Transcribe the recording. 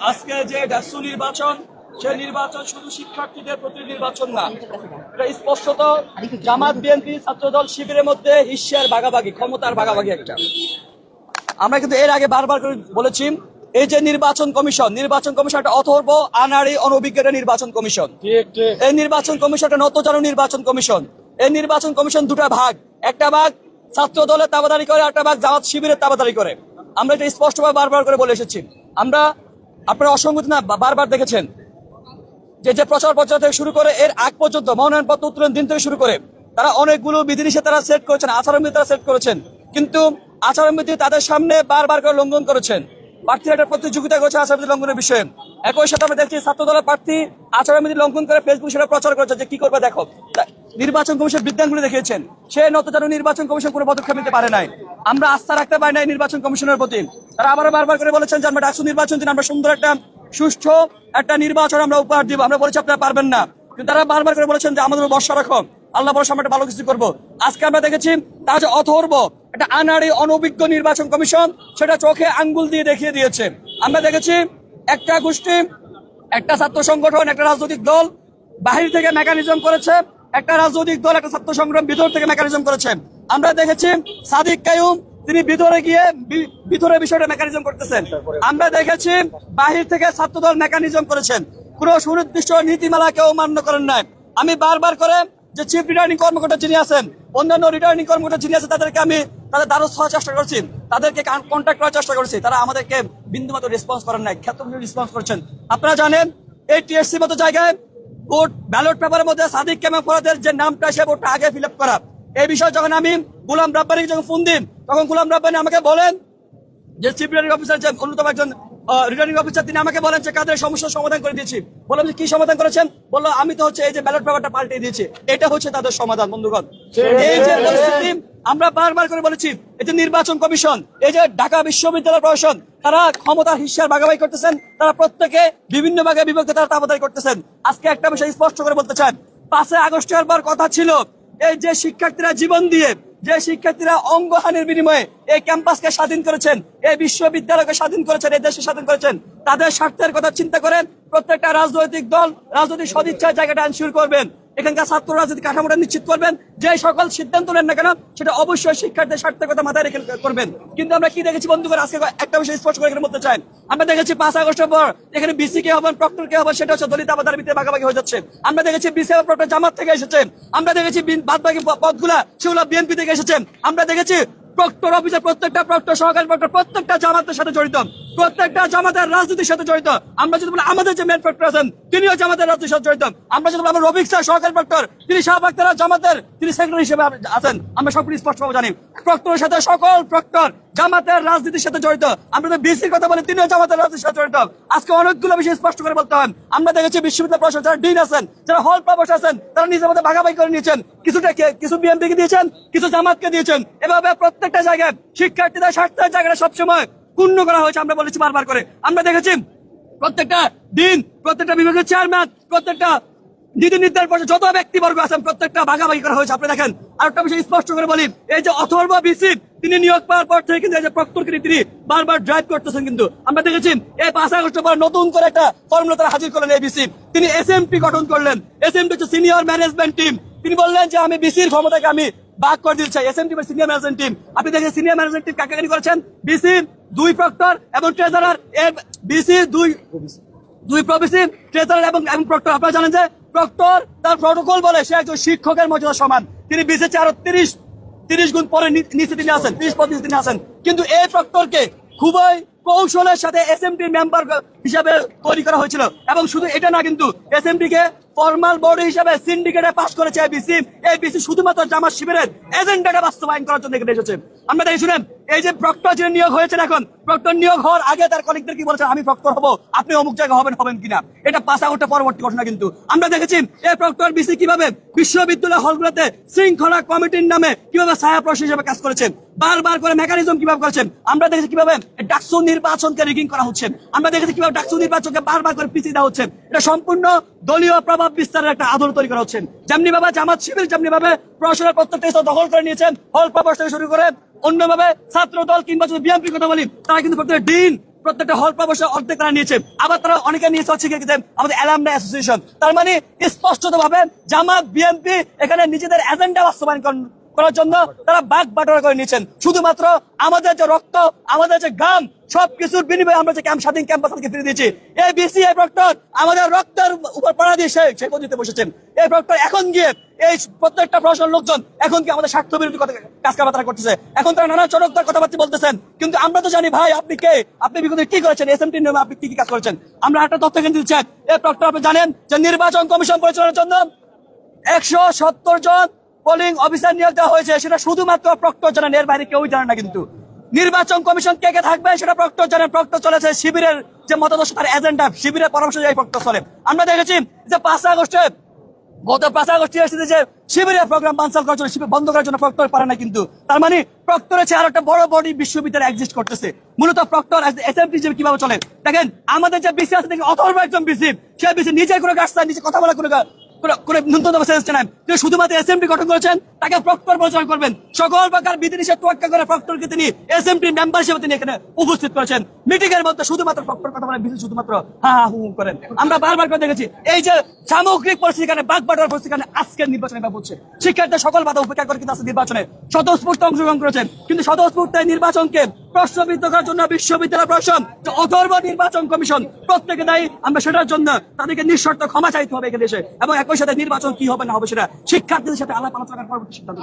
আজকে যে ডাকসু নির্বাচন, সে নির্বাচন শুধু শিক্ষার্থীদের প্রতি নির্বাচন না, এটা স্পষ্টত জামাত বিএনপি ছাত্রদল শিবিরের মধ্যে হিস্যার ভাগাভাগি, ক্ষমতার ভাগাভাগি একটা। আমরা কিন্তু এর আগে বারবার করে বলেছি, এই যে নির্বাচন কমিশন একটা অথর্ব আনাড়ি অনভিজ্ঞ নির্বাচন কমিশন। এই নির্বাচন কমিশন একটা নতজানু নির্বাচন কমিশন। এই নির্বাচন কমিশন দুটা ভাগ, একটা ভাগ ছাত্র দলের তাবাদারি করে, একটা ভাগ জামাত শিবিরের তাবাদারি করে। আমরা এটা স্পষ্টভাবে বারবার করে বলে এসেছি। আপনারা অসংগতি না বারবার দেখেছেন যে প্রচার থেকে শুরু করে এর আগ পর্যন্ত মনোনয়নপত্র উত্তোলন দিন থেকে শুরু করে তারা অনেকগুলো বিধিনিষেধ তারা সেট করেছেন, আচরণবিধি তারা সেট করেছেন, কিন্তু আচরণবিধি তাদের সামনে বারবার করে লঙ্ঘন করেছেন। প্রার্থীরা একটা প্রতিযোগিতা করেছে আচরণবিধি লঙ্ঘনের বিষয়ে। একই সাথে আমরা দেখছি ছাত্র দলের প্রার্থী আচরণবিধি লঙ্ঘন করে ফেসবুক সেটা প্রচার করেছে যে কি করবে দেখো। নির্বাচন কমিশন বিজ্ঞানগুলি দেখিয়েছেন, সে নতজানু নির্বাচন কমিশন কোনো পদক্ষেপ নিতে পারে নাই। আমরা আস্থা রাখতে পারি নাই নির্বাচন কমিশনের প্রতি। তারা আবারও বারবার করে বলেছেন যে আমরা ডাকসু নির্বাচন দিন আমরা সুন্দর একটা সুষ্ঠু একটা নির্বাচন আমরা উপহার দিব। আমরা বলেছি আপনারা পারবেন না, কিন্তু তারা বারবার করে বলেছেন যে আমাদের ভরসা রাখো, আল্লাহ ভরসা আমরা ভালো কিছু করবো। আজকে আমরা দেখেছি তারা যে অথর্ব একটা আনাড়ি অনভিজ্ঞ নির্বাচন কমিশন, সেটা চোখে আঙ্গুল দিয়ে দেখিয়ে দিয়েছে। আমরা দেখেছি একটা গোষ্ঠী, একটা ছাত্র সংগঠন, একটা রাজনৈতিক দল বাহির থেকে মেকানিজম করেছে, একটা রাজনৈতিক দল একটা ছাত্র সংগ্রাম ভিতর থেকে মেকানিজম করেছে। আমরা দেখেছি সাদিক কায়ুম তিনি ভিতরে গিয়ে ভিতরে বিষয়টা মেকানিজম করতেছেন। আমরা দেখেছি বাহির থেকে ছাত্রদল মেকানিজম করেছেন, কোনো সুনির্দিষ্ট নীতিমালা কেউ মান্য করেন নাই। আমি বারবার করে যে চিফ রিটার্নিং কর্মকর্তা যিনি আছেন, অন্যান্য রিটার্নিং কর্মকর্তা যিনি আছেন, তাদেরকে আমি তাদের দ্বারস্থ হওয়ার চেষ্টা করছি, তাদেরকে কন্ট্যাক্ট করার চেষ্টা করছি, তারা আমাদেরকে বিন্দুমাত্র রেসপন্স করেন নাই, ক্ষেত্রবিন্দু রেসপন্স করছেন। আপনারা জানেন এই টিএসসি মতো জায়গায় ভোট ব্যালট পেপারের মধ্যে সাদিক কায়ুম ফরাদের যে নামটা সে ভোটটা আগে ফিল আপ করা, এই বিষয়ে যখন আমি গোলাম রাব্বানিকে যখন ফোন দিন, তখন গোলাম রাব্বানি আমাকে বলেন যে চিফ রিটার্নিং অফিসার যে অন্যতম একজন রিটার্নিং অফিসার, তিনি আমাকে বলেন যে কাদের সমস্যার সমাধান করে দিয়েছি। বললাম যে কি সমাধান করেছেন? বললো আমি তো হচ্ছে এই যে ব্যালট পেপারটা পাল্টে দিয়েছি, এটা হচ্ছে তাদের সমাধান। বন্ধুগণ, এই যে পরিস্থিতি আমরা বারবার করে বলেছি, এই যে নির্বাচন কমিশন, এই যে ঢাকা বিশ্ববিদ্যালয় প্রশাসন, তারা ক্ষমতার হিস্যার ভাগাভাগি করতেছেন, তারা প্রত্যেকে বিভিন্ন ভাগে বিভক্ত তারা তাবাদারি করতেছেন। আজকে একটা বিষয় স্পষ্ট করে বলতে চান, 5 আগস্টের পর কথা ছিল এই যে শিক্ষার্থীরা জীবন দিয়ে, যে শিক্ষার্থীরা অঙ্গহানির বিনিময়ে এই ক্যাম্পাসকে স্বাধীন করেছেন, এই বিশ্ববিদ্যালয়কে স্বাধীন করেছেন, এই দেশকে স্বাধীন করেছেন, তাদের স্বার্থের কথা চিন্তা করেন প্রত্যেকটা রাজনৈতিক দল রাজনৈতিক সদিচ্ছার জায়গাটা এনশিওর করবেন, এখানকার ছাত্র রাজনীতি কাঠামোটা নিশ্চিত করবেন, যে সকল সিদ্ধান্ত নেন না কেন সেটা অবশ্যই শিক্ষার্থীদের স্বার্থের কথা মাথায় রেখে করবেন। কিন্তু আমরা কি দেখেছি বন্ধুগণ, আজকে একটা বিষয় স্পষ্ট করে এখানে বলতে চাই, আমরা দেখেছি 5 আগস্টের পর এখানে বিসি কে হবেন, প্রক্টর কে হবেন, সেটা হচ্ছে দলিত আবাদার ভিতরে ভাগাভাগি হয়ে যাচ্ছে। আমরা দেখেছি বিসি এবং প্রক্টর জামাত থেকে এসেছে, আমরা দেখেছি বাদ বাকি পদগুলা সেগুলো বিএনপি থেকে এসেছে। আমরা দেখেছি প্রক্টর অফিসে প্রত্যেকটা প্রক্টর, সহকারী প্রক্টর প্রত্যেকটা জামাতের সাথে জড়িত, প্রত্যেকটা জামাতের রাজনীতির সাথে জড়িত। আমরা যদি বলি আমাদের যে মেন প্রক্টর আছেন তিনিও জামাতের রাজনীতির সাথে জড়িত। আমরা যদি বলি রফিক স্যার সহকারী প্রক্টর, তিনি শাহবাগ তারা জামাতের তিনি সেক্রেটারি হিসেবে আছেন। আমরা সকলে স্পষ্টভাবে জানি প্রক্টরের সাথে সকল প্রক্টর জামাতের রাজনীতির সাথে জড়িত। আমরা যদি বিসির কথা বলি তিনিও জামাতের রাজনীতির সাথে জড়িত। আজকে অনেকগুলো বিষয় স্পষ্ট করে বলতে হয়। আমরা দেখেছি বিশ্ববিদ্যালয় প্রশাসন যারা ডিন আছেন, যারা হল প্রভাষক আছেন, তারা নিজের মধ্যে ভাগাভাগি করে নিয়েছেন, কিছু বিএনপিকে দিয়েছেন, কিছু জামাতকে দিয়েছেন। এভাবে প্রত্যেকটা জায়গায় শিক্ষার্থীদের স্বার্থের জায়গাটা সবসময় পূর্ণ করা হয়েছে। আমরা বলেছি বারবার করে, আমরা দেখেছি প্রত্যেকটা দিন, প্রত্যেকটা বিভাগের চেয়ারম্যান, প্রত্যেকটা নীতি নির্ধারণ পর্যন্ত যত ব্যক্তিবর্গ আছেন প্রত্যেকটা ভাগাভাগি করা হয়েছে। আপনি দেখেন আরেকটা বিষয় স্পষ্ট করে বলি, এই যে অথর্ব বিসি তিনি নিয়োগ পাওয়ার পর থেকে কিন্তু এই যে প্রক্টরকে তিনি বারবার ড্রাইভ করতেছেন। কিন্তু আমরা দেখেছি এই 5 আগস্টের পর নতুন করে একটা ফর্মুলা তারা হাজির করলেন এই বিসি, তিনি এসএমটি গঠন করলেন। এসএমটি হচ্ছে সিনিয়র ম্যানেজমেন্ট টিম। তিনি বললেন যে আমি বিসির ক্ষমতাকে আমি ভাগ করে দিতে চাই। এসএমটি বা সিনিয়র ম্যানেজমেন্ট টিম, আপনি দেখেন সিনিয়র ম্যানেজমেন্ট টিম কাকে করেছেন? বিসির 2 প্রক্টর এবং ট্রেজারার, বিসির 2 প্রভিসি, ট্রেজারার এবং প্রক্টর। আপনারা জানেন যে প্রক্টর তার প্রটোকল বলে সে একজন শিক্ষকের মর্যাদা সমান, তিনি বিসির চেয়ে আরো 30 গুণ পরে নিচে তিনি আছেন, 30 পদ নিচে তিনি আছেন। কিন্তু এই প্রক্টরকে খুবই কৌশলের সাথে এসএমটি মেম্বার হিসাবে তৈরি করা হয়েছিল। এবং শুধু এটা না, কিন্তু এসএমটি কে ফর্মাল বডি হিসাবে সিন্ডিকেটে পাস করেছে এই বিসি শুধুমাত্র জামাত শিবিরের এজেন্ডাটা বাস্তবায়ন করার জন্য এখানে এসেছে। আমরা দেখে শুনেন এই যে প্রক্টর যিনি নিয়োগ হয়েছেন, এখন প্রক্টর নিয়োগ হওয়ার আগে তার কলিগদের কি বলেছেন, আমি প্রক্টর হবো, আপনি অমুক জায়গায় হবেন কিনা। এটা 5 আগস্টের পরবর্তী ঘটনা। কিন্তু আমরা দেখেছি এই প্রক্টর বিসি কিভাবে বিশ্ববিদ্যালয় হলগুলোতে শৃঙ্খলা কমিটির নামে কিভাবে ছায়া প্রশাসক হিসেবে কাজ করেছেন, বারবার করে মেকানিজম কিভাবে করেছেন। আমরা দেখেছি কিভাবে ডাকসু নির্বাচনকে রিগিং করা হচ্ছে। আমরা দেখেছি কিভাবে ডাকসু নির্বাচনকে বারবার করে পিছিয়ে দেওয়া হচ্ছে। এটা সম্পূর্ণ দলীয় প্রভাব বিস্তারের একটা আদর তৈরি করা হচ্ছে। যেমনি ভাবে জামাত শিবির যেমনি ভাবে প্রশাসনের প্রত্যেকটা স্তর দখল করে নিয়েছেন, হল প্রভাব থেকে শুরু করে অন্যভাবে ছাত্র দল কিংবা যদি বিএনপির কথা বলি, তারা কিন্তু প্রত্যেক ডিন প্রত্যেকটা হল প্রবেশে অর্ধেক তারা নিয়েছে, আবার তারা অনেকে নিয়েছে হচ্ছে কি আমাদের অ্যালামনাই অ্যাসোসিয়েশন। তার মানে স্পষ্টত ভাবে জামাত বিএনপি এখানে নিজেদের এজেন্ডা বাস্তবায়ন করার জন্য তারা বাগ বাটোয়ারা করে নিয়েছেন। শুধুমাত্র আমাদের যে রক্ত, আমাদের যে ঘাম, সবকিছুর বিনিময়ে আমরা যে স্বাধীন ক্যাম্পাসকে ফিরে দিয়েছি। এই বিসি এই প্রক্টর আমাদের রক্তের উপর পড়া দিয়ে সে পদ্ধতিতে বসেছেন। এই প্রক্টর এখন গিয়ে এই প্রত্যেকটা প্রশাসন লোকজন এখন কি আমাদের স্বার্থ বিরোধী কাজ কারবার করতেছে। এখন তারা নানা চরকদার কথাবার্তা বলতেছেন, কিন্তু আমরা তো জানি ভাই আপনি কে, আপনি বিগত কি করেছেন, এসএমটি নিয়মে আপনি কি কাজ করেছেন। আমরা একটা তথ্য কেন্দ্র দিচ্ছি। এই প্রক্টর আপনি জানেন যে নির্বাচন কমিশন পরিচালনার জন্য 170 জন পোলিং অফিসার নিয়োগ দেওয়া হয়েছে। সেটা শুধুমাত্র প্রক্টর জানেন, এর বাইরে কেউই জানে না। কিন্তু নির্বাচন কমিশন কে কে থাকবে সেটা প্রক্টর জানেন। প্রক্টর চলেছে শিবিরের যে মতাদর্শ, তার এজেন্ডা, শিবিরের পরামর্শ এই প্রক্টর চলে। আমরা দেখেছি যে 5 আগস্টে গত 5 আগস্ট যে শিবিরের প্রোগ্রাম বানচাল করার জন্য, শিবির বন্ধ করার জন্য প্রক্টর পারে না। কিন্তু তার মানে প্রক্টরের চেয়ে আরো একটা বড় বড় বিশ্ববিদ্যালয় এক্সিস্ট করতেছে। মূলত প্রক্টর এসএমটি কিভাবে চলে দেখেন। আমাদের যে বিসি আছে দেখেন, অথর্ব একজন বিসি, সে বিসি নিজে কোনো কাজ চায়, নিজে কথা বলা করে ন্যূনতম সেন্স নেন। তিনি শুধুমাত্র এসএমটি গঠন করেছেন, তাকে প্রক্টর পরিচালনা করবেন। সকল প্রকার বিধিনিষেধ তোয়াক্কা করে প্রক্টরকে তিনি এসএমটি মেম্বার হিসেবে তিনি এখানে উপস্থিত করেছেন। মিটিং এর মধ্যে শুধুমাত্র প্রক্টর কথা বলেন, বিসি শুধুমাত্র হা হা হু করেন। আমরা বারবার করে দেখেছি এই যে সামগ্রিক পরিস্থিতি কারণে, বাগ বাটোয়ার পরিস্থিতি কারণে আজকের নির্বাচনে ব্যাপার হচ্ছে। শিক্ষার্থীদের সকল বাধা উপেক্ষা করে কিন্তু আজকে নির্বাচনে স্বতঃস্ফূর্ত অংশগ্রহণ করেছেন। কিন্তু স্বতঃস্ফূর্ত নির্বাচনকে প্রশ্নবিদ্ধ করার জন্য বিশ্ববিদ্যালয় প্রশাসন, অথর্ব নির্বাচন কমিশন প্রত্যেকে দায়ী। আমরা সেটার জন্য তাদেরকে নিঃশর্ত ক্ষমা চাইতে হবে এখানে এসে, এবং একই সাথে নির্বাচন কি হবে না হবে সেটা শিক্ষার্থীদের সাথে আলাপ আলোচনা করার পরবর্তী সিদ্ধান্ত।